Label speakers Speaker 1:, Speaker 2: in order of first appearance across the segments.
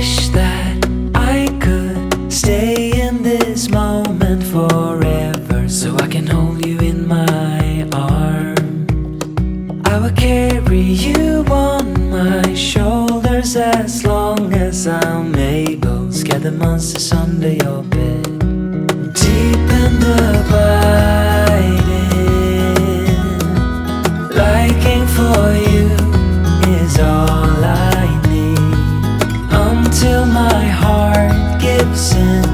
Speaker 1: wish that I could stay in this moment forever, so I can hold you in my arms. I will carry you on my shoulders as long as I'm able. Scare the monsters under your bed. Deep and abiding, liking for you is all I need. Until my heart gives in,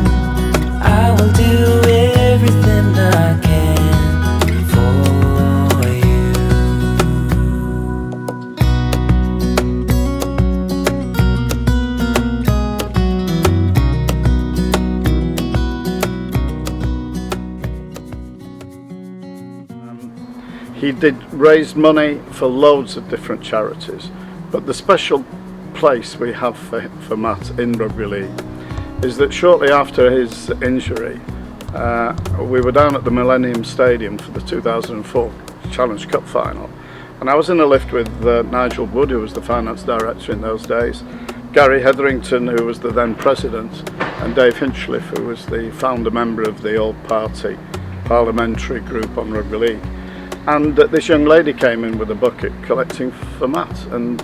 Speaker 1: I will do everything I can for you.
Speaker 2: He did raise money for loads of different charities, but the special place we have for Matt in Rugby League is that shortly after his injury, we were down at the Millennium Stadium for the 2004 Challenge Cup final, and I was in a lift with Nigel Wood, who was the finance director in those days, Gary Hetherington, who was the then president, and Dave Hinchliffe, who was the founder member of the All Party Parliamentary Group on Rugby League. And this young lady came in with a bucket collecting for Matt, and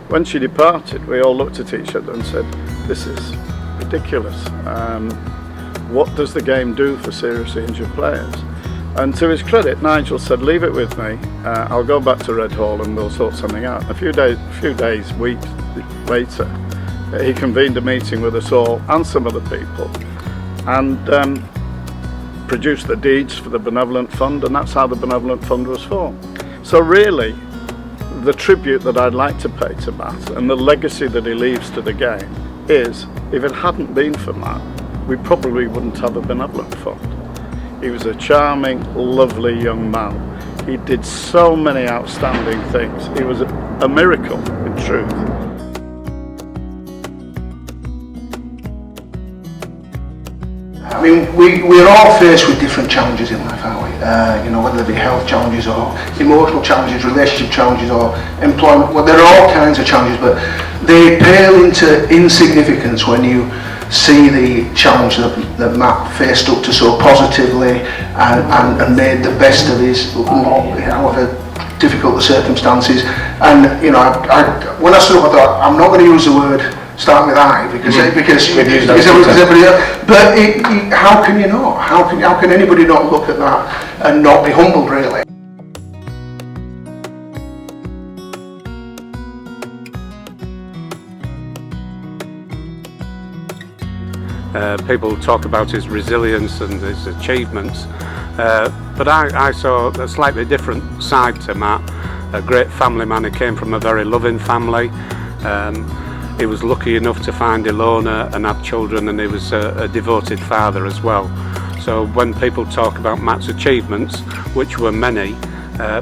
Speaker 2: when she departed, we all looked at each other and said, this is ridiculous. What does the game do for seriously injured players? And to his credit, Nigel said, leave it with me, I'll go back to Red Hall and we'll sort something out. A few days, weeks later, he convened a meeting with us all and some other people, and produced the deeds for the Benevolent Fund, and that's how the Benevolent Fund was formed. So really, the tribute that I'd like to pay to Matt and the legacy that he leaves to the game is, if it hadn't been for Matt, we probably wouldn't have a Benevolent Fund. He was a charming, lovely young man. He did so many outstanding things. He was a miracle, in truth.
Speaker 3: I mean, we're all faced with different challenges in life, aren't we? You know, whether they be health challenges or emotional challenges, relationship challenges or employment. Well, there are all kinds of challenges, but they pale into insignificance when you see the challenge that Matt faced up to so positively and made the best of his, however difficult the circumstances. And, you know, when I stood up, I thought, I'm not going to use the word starting with I because everybody else. But how can you not? How can anybody not look at that and not be humbled, really?
Speaker 4: People talk about his resilience and his achievements, but I saw a slightly different side to Matt. A great family man. He came from a very loving family. He was lucky enough to find Ilona and have children, and he was a devoted father as well. So when people talk about Matt's achievements, which were many,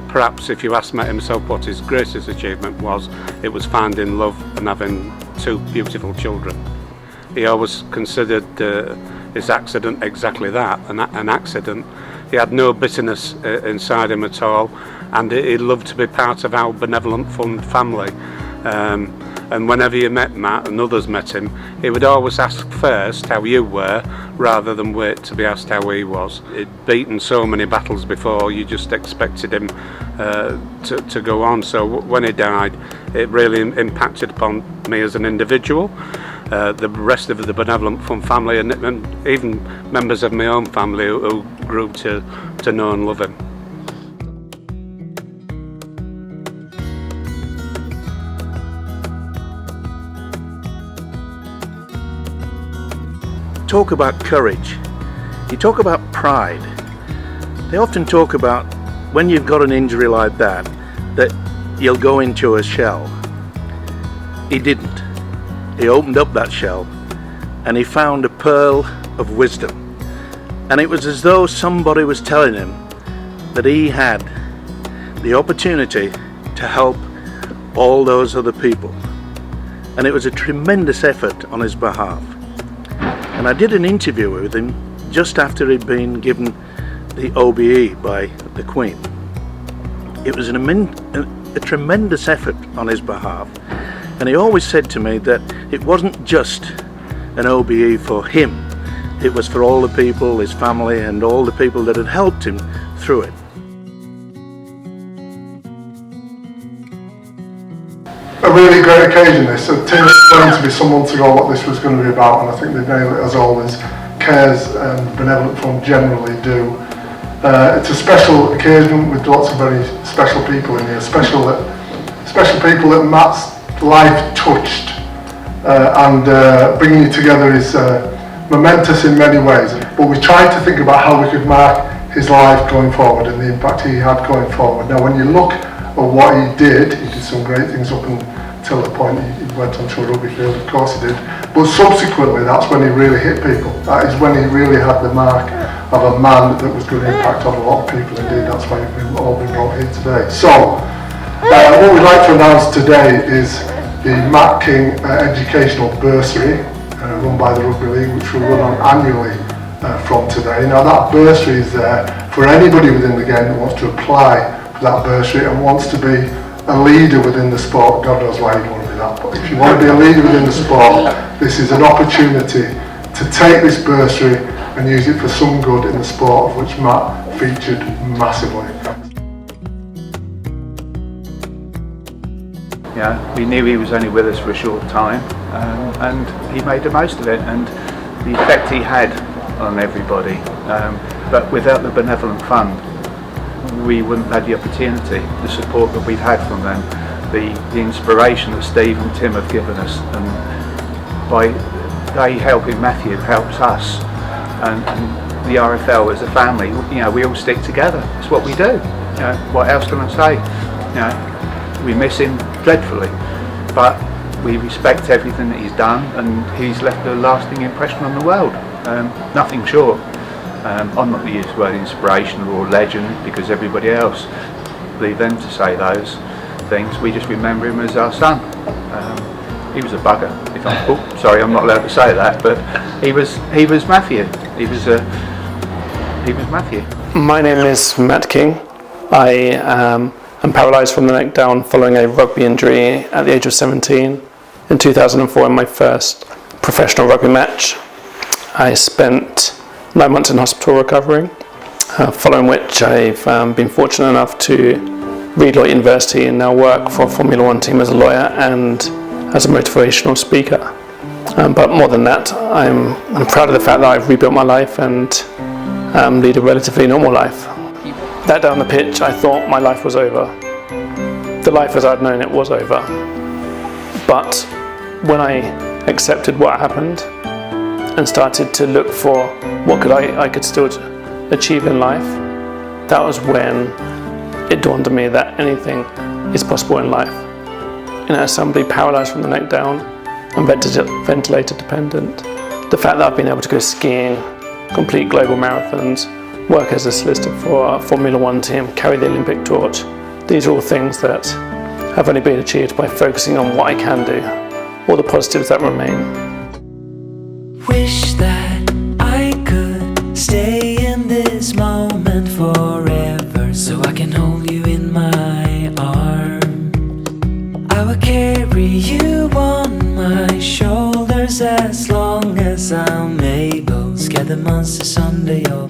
Speaker 4: perhaps if you asked Matt himself what his greatest achievement was, it was finding love and having two beautiful children. He always considered his accident exactly that, an accident. He had no bitterness inside him at all, and he loved to be part of our Benevolent Fund family. And whenever you met Matt and others met him, he would always ask first how you were, rather than wait to be asked how he was. He'd beaten so many battles before, you just expected him to go on. So when he died, it really impacted upon me as an individual, the rest of the Benevolent Fund family, and even members of my own family who grew to know and love him.
Speaker 5: Talk about courage, you talk about pride. They often talk about when you've got an injury like that you'll go into a shell. He didn't. He opened up that shell and he found a pearl of wisdom, and it was as though somebody was telling him that he had the opportunity to help all those other people, and it was a tremendous effort on his behalf. And I did an interview with him just after he'd been given the OBE by the Queen. It was a tremendous effort on his behalf, And he always said to me that it wasn't just an OBE for him, it was for all the people, his family and all the people that had helped him through it.
Speaker 6: A really great occasion this. So Tim explained to me some months ago what this was going to be about, and I think they've nailed it as always. Cares and Benevolent Fund generally do. It's a special occasion with lots of very special people in here, special people that Matt's life touched, and bringing you together is momentous in many ways. But we tried to think about how we could mark his life going forward and the impact he had going forward. Now when you look at what he did some great things up until the point he went onto a rugby field, of course he did, but subsequently that's when he really hit people. That is when he really had the mark of a man that was going to impact on a lot of people. Indeed, that's why we've all been brought here today. So what we'd like to announce today is the Matt King Educational Bursary, run by the Rugby League, which will run on annually from today. Now that bursary is there for anybody within the game that wants to apply for that bursary and wants to be a leader within the sport. God knows why you'd want to be that, but if you want to be a leader within the sport, this is an opportunity to take this bursary and use it for some good in the sport of which Matt featured massively.
Speaker 7: Yeah, we knew he was only with us for a short time, and he made the most of it, and the effect he had on everybody. But without the Benevolent Fund, we wouldn't have had the opportunity, the support that we've had from them, the inspiration that Steve and Tim have given us, and by they helping Matthew helps us, and the RFL as a family. You know, we all stick together. It's what we do. You know, what else can I say? You know, we miss him dreadfully, but we respect everything that he's done, and he's left a lasting impression on the world. Nothing short. I'm not going to use the word inspirational or legend because everybody else leave them to say those things. We just remember him as our son. He was a bugger. Sorry, I'm not allowed to say that, but he was Matthew. He was Matthew.
Speaker 8: My name is Matt King. I am paralysed from the neck down following a rugby injury at the age of 17. In 2004, in my first professional rugby match, I spent 9 months in hospital recovering, following which I've been fortunate enough to read law at university and now work for a Formula One team as a lawyer and as a motivational speaker. But more than that, I'm proud of the fact that I've rebuilt my life and lead a relatively normal life. That down the pitch, I thought my life was over. The life as I'd known it was over. But when I accepted what happened and started to look for what I could still achieve in life, that was when it dawned on me that anything is possible in life. You know, as somebody paralysed from the neck down and ventilator dependent, the fact that I've been able to go skiing, complete global marathons, work as a solicitor for a Formula One team, carry the Olympic torch, these are all things that have only been achieved by focusing on what I can do, all the positives that remain.
Speaker 1: Wish that I could stay in this moment forever, so I can hold you in my arms. I will carry you on my shoulders as long as I'm able. Scare the monsters under your